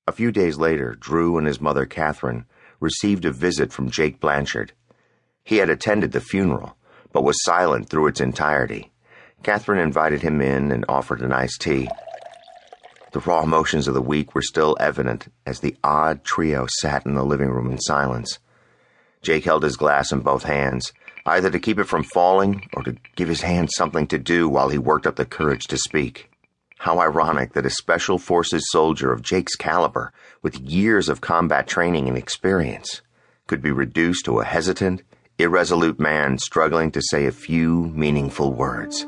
A few days later, Drew and his mother, Catherine, received a visit from Jake Blanchard. He had attended the funeral, but was silent through its entirety. Catherine invited him in and offered an iced tea. The raw emotions of the week were still evident as the odd trio sat in the living room in silence. Jake held his glass in both hands, either to keep it from falling or to give his hand something to do while he worked up the courage to speak. How ironic that a Special Forces soldier of Jake's caliber, with years of combat training and experience, could be reduced to a hesitant, irresolute man struggling to say a few meaningful words.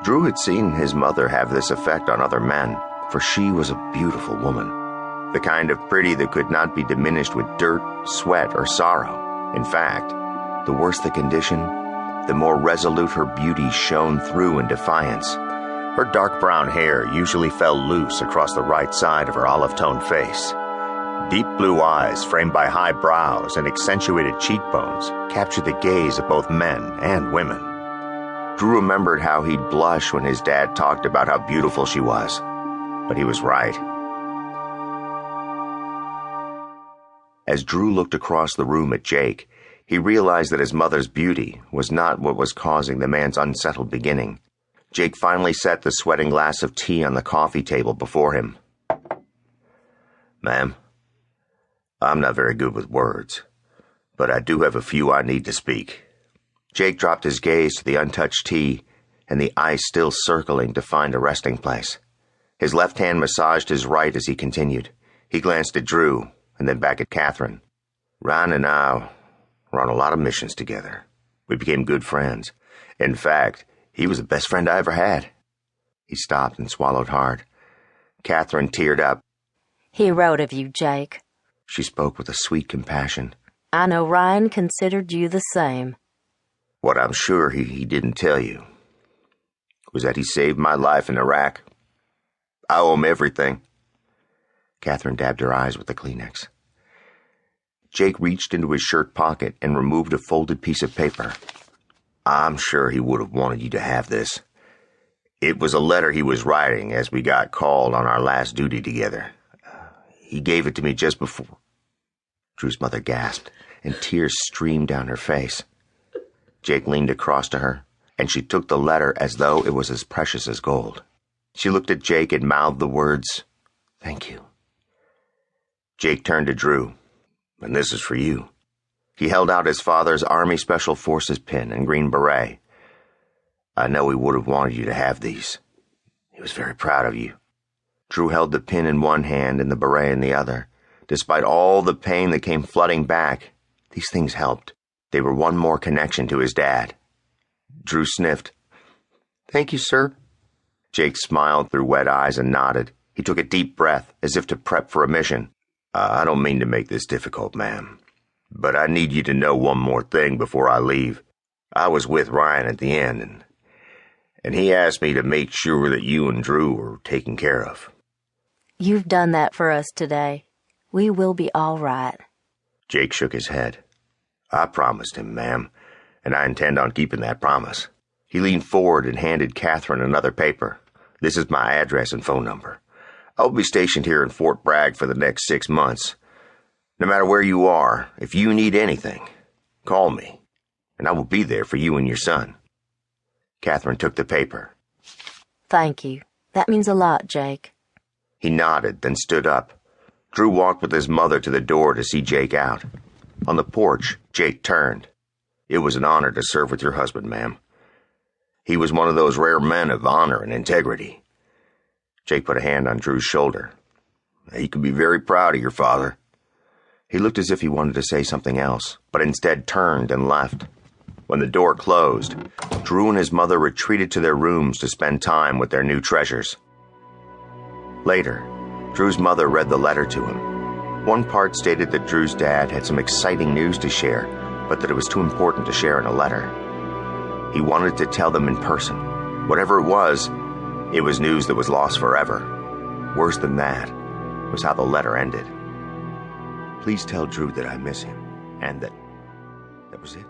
Drew had seen his mother have this effect on other men, for she was a beautiful woman. The kind of pretty that could not be diminished with dirt, sweat, or sorrow. In fact, the worse the condition, the more resolute her beauty shone through in defiance. Her dark brown hair usually fell loose across the right side of her olive-toned face. Deep blue eyes, framed by high brows and accentuated cheekbones, captured the gaze of both men and women. Drew remembered how he'd blush when his dad talked about how beautiful she was. But he was right. As Drew looked across the room at Jake, he realized that his mother's beauty was not what was causing the man's unsettled beginning. Jake finally set the sweating glass of tea on the coffee table before him. "Ma'am, I'm not very good with words, but I do have a few I need to speak." Jake dropped his gaze to the untouched tea and the ice still circling to find a resting place. His left hand massaged his right as he continued. He glanced at Drew and then back at Catherine. "Ryan and I were on a lot of missions together. We became good friends. In fact, he was the best friend I ever had." He stopped and swallowed hard. Catherine teared up. "He wrote of you, Jake." She spoke with a sweet compassion. "I know Ryan considered you the same." "What I'm sure he didn't tell you was that he saved my life in Iraq. I owe him everything." Catherine dabbed her eyes with the Kleenex. Jake reached into his shirt pocket and removed a folded piece of paper. "I'm sure he would have wanted you to have this. It was a letter he was writing as we got called on our last duty together. He gave it to me just before." Drew's mother gasped, and tears streamed down her face. Jake leaned across to her, and she took the letter as though it was as precious as gold. She looked at Jake and mouthed the words, "Thank you." Jake turned to Drew. "And this is for you." He held out his father's Army Special Forces pin and green beret. "I know he would have wanted you to have these. He was very proud of you." Drew held the pin in one hand and the beret in the other. Despite all the pain that came flooding back, these things helped. They were one more connection to his dad. Drew sniffed. "Thank you, sir." Jake smiled through wet eyes and nodded. He took a deep breath, as if to prep for a mission. "I don't mean to make this difficult, ma'am, but I need you to know one more thing before I leave. I was with Ryan at the end, and he asked me to make sure that you and Drew were taken care of." "You've done that for us today. We will be all right." Jake shook his head. "I promised him, ma'am, and I intend on keeping that promise." He leaned forward and handed Catherine another paper. "This is my address and phone number. I'll be stationed here in Fort Bragg for the next 6 months. No matter where you are, if you need anything, call me, and I will be there for you and your son." Catherine took the paper. "Thank you. That means a lot, Jake." He nodded, then stood up. Drew walked with his mother to the door to see Jake out. On the porch, Jake turned. "It was an honor to serve with your husband, ma'am. He was one of those rare men of honor and integrity." Jake put a hand on Drew's shoulder. "He could be very proud of your father." He looked as if he wanted to say something else, but instead turned and left. When the door closed, Drew and his mother retreated to their rooms to spend time with their new treasures. Later, Drew's mother read the letter to him. One part stated that Drew's dad had some exciting news to share, but that it was too important to share in a letter. He wanted to tell them in person. Whatever it was news that was lost forever. Worse than that was how the letter ended. "Please tell Drew that I miss him, and that was it."